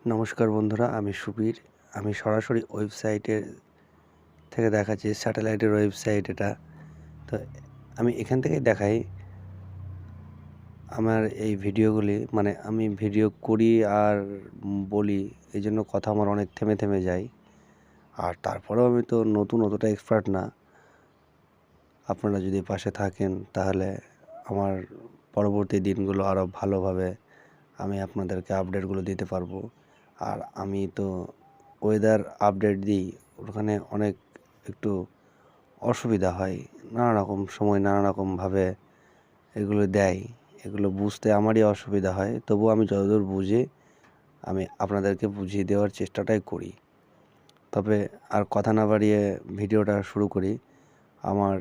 নমস্কার বন্ধুরা, আমি সুবীর। আমি সরাসরি ওয়েবসাইটের থেকে দেখাচ্ছি, স্যাটেলাইটের ওয়েবসাইট এটা। তো আমি এখান থেকেই দেখাই আমার এই ভিডিওগুলি, মানে আমি ভিডিও করি আর বলি, এই জন্য কথা আমার অনেক থেমে থেমে যায়। আর তারপরেও আমি তো নতুন, অতটা এক্সপার্ট না। আপনারা যদি পাশে থাকেন তাহলে আমার পরবর্তী দিনগুলো আরও ভালোভাবে আমি আপনাদেরকে আপডেটগুলো দিতে পারবো। আর আমি তো ওয়েদার আপডেট দিই, ওখানে অনেক একটু অসুবিধা হয়, নানা রকম সময় নানা রকমভাবে এগুলো দেয়, এগুলো বুঝতে আমারই অসুবিধা হয়। তবুও আমি যতদূর বুঝি আমি আপনাদেরকে বুঝিয়ে দেওয়ার চেষ্টাটাই করি। তবে আর কথা না বাড়িয়ে ভিডিওটা শুরু করি। আমার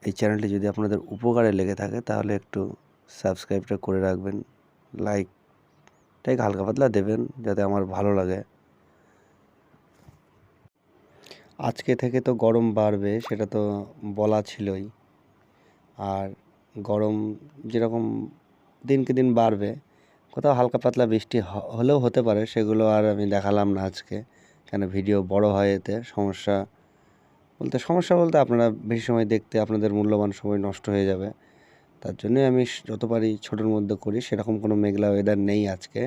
এই চ্যানেলটি যদি আপনাদের উপকারে লেগে থাকে তাহলে একটু সাবস্ক্রাইবটা করে রাখবেন, লাইকটাই হালকা পাতলা দেবেন যাতে আমার ভালো লাগে। আজকে থেকে তো গরম বাড়বে, সেটা তো বলা ছিলই। আর গরম যেরকম দিনকে দিন বাড়বে, কোথাও হালকা পাতলা বৃষ্টি হলেও হতে পারে, সেগুলো আর আমি দেখালাম না আজকে, কেন ভিডিও বড় হয়, এতে সমস্যা বলতে আপনারা বেশি সময় দেখতে আপনাদের মূল্যবান সময় নষ্ট হয়ে যাবে। তার জন্যই আমি যত পারি ছোটোর মধ্যে করি। সেরকম কোনো মেঘলা ওয়েদার নেই আজকে,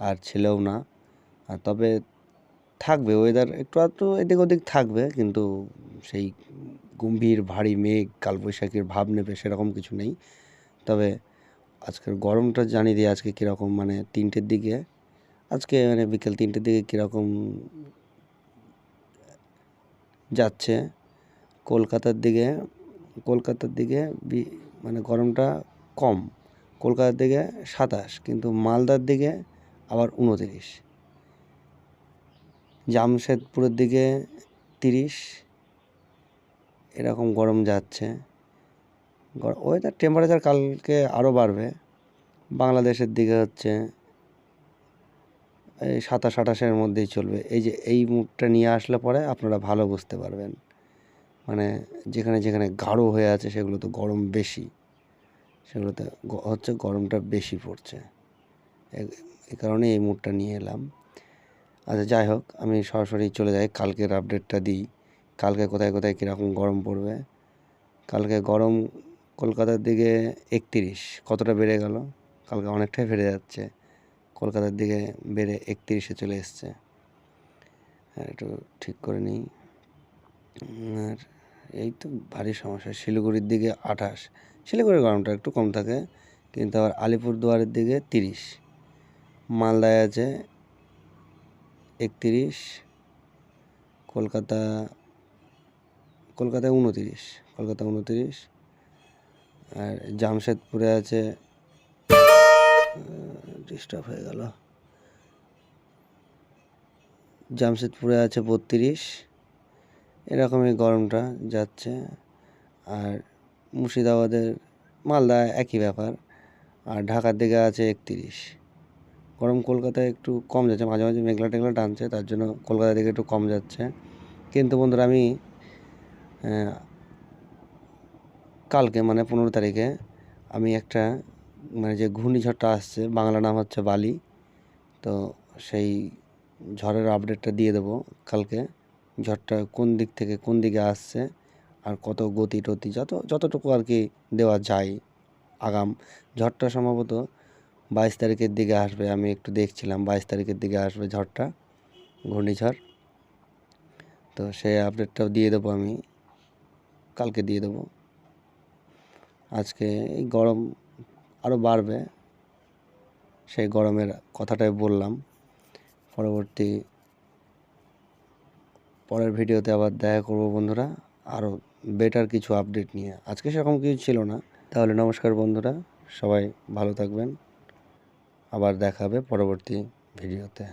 আর ছিলও না। আর তবে থাকবে ওয়েদার, একটু আধটু এদিক ওদিক থাকবে, কিন্তু সেই গম্ভীর ভারী মেঘ কালবৈশাখীর ভাব নেবে সেরকম কিছু নেই। তবে আজকের গরমটা জানিয়ে দিই আজকে কীরকম, মানে তিনটের দিকে, আজকে মানে বিকেল 3টের দিকে কীরকম যাচ্ছে কলকাতার দিকে মানে গরমটা কম। কলকাতার দিকে 27, কিন্তু মালদার দিকে আবার 29, জামশেদপুরের দিকে 30, এরকম গরম যাচ্ছে। ওয়েদার টেম্পারেচার কালকে আরও বাড়বে। বাংলাদেশের দিকে হচ্ছে এই 27-28-এর মধ্যেই চলবে। এই যে এই মুডটা নিয়ে আসলে পরে আপনারা ভালো বুঝতে পারবেন, মানে যেখানে যেখানে গাঢ় হয়ে আছে সেগুলো তো গরম বেশি, সেগুলোতে হচ্ছে গরমটা বেশি পড়ছে। এই কারণে এই মুডটা নিয়ে এলাম। আচ্ছা, যাই হোক, আমি সরাসরি চলে যাই, কালকের আপডেটটা দিই। কালকে কোথায় কোথায় কীরকম গরম পড়বে। কালকে গরম কলকাতার দিকে 31, কতটা বেড়ে গেল, কালকে অনেকটাই বেড়ে যাচ্ছে। কলকাতার দিকে বেড়ে 31-এ চলে এসছে। হ্যাঁ, একটু ঠিক করে নিই। আর এই তো ভারী সমস্যা। শিলিগুড়ির দিকে 28, শিলিগুড়ির গরমটা একটু কম থাকে, কিন্তু আবার আলিপুরদুয়ারের দিকে 30, মালদায় আছে 31, কলকাতায় 29, আর জামশেদপুরে আছে, ডিস্টার্ব হয়ে গেল, জামশেদপুরে আছে 32, এরকমই গরমটা যাচ্ছে। আর মুর্শিদাবাদের, মালদা একই ব্যাপার। আর ঢাকার দিকে আছে 31। গরম কলকাতায় একটু কম যাচ্ছে, মাঝে মাঝে মেঘলা টেঘলা টানছে, তার জন্য কলকাতার দিকে একটু কম যাচ্ছে। কিন্তু বন্ধুরা, আমি কালকে মানে 15 তারিখে আমি একটা, মানে যে ঘূর্ণিঝড়টা আসছে, বাংলা নাম হচ্ছে বালি, তো সেই ঝড়ের আপডেটটা দিয়ে দেবো কালকে। ঝড়টা কোন দিক থেকে কোন দিকে আসছে আর কত গতি টতি যতটুকু আর কি দেওয়া যায় আগাম। ঝড়টা সম্ভবত 22 তারিখের দিকে আসবে, আমি একটু দেখছিলাম 22 তারিখের দিকে আসবে ঝড়টা, ঘূর্ণিঝড়। তো সেই আপডেটটাও দিয়ে দেবো, আমি কালকে দিয়ে দেবো। আজকে এই গরম আরও বাড়বে, সেই গরমের কথাটাই বললাম। পরের ভিডিওতে আবার দেখা করবো বন্ধুরা, আরও বেটার কিছু আপডেট নিয়ে। আজকে সেরকম কিছু ছিল না। তাহলে নমস্কার বন্ধুরা, সবাই ভালো থাকবেন, আবার দেখা হবে পরবর্তী ভিডিওতে।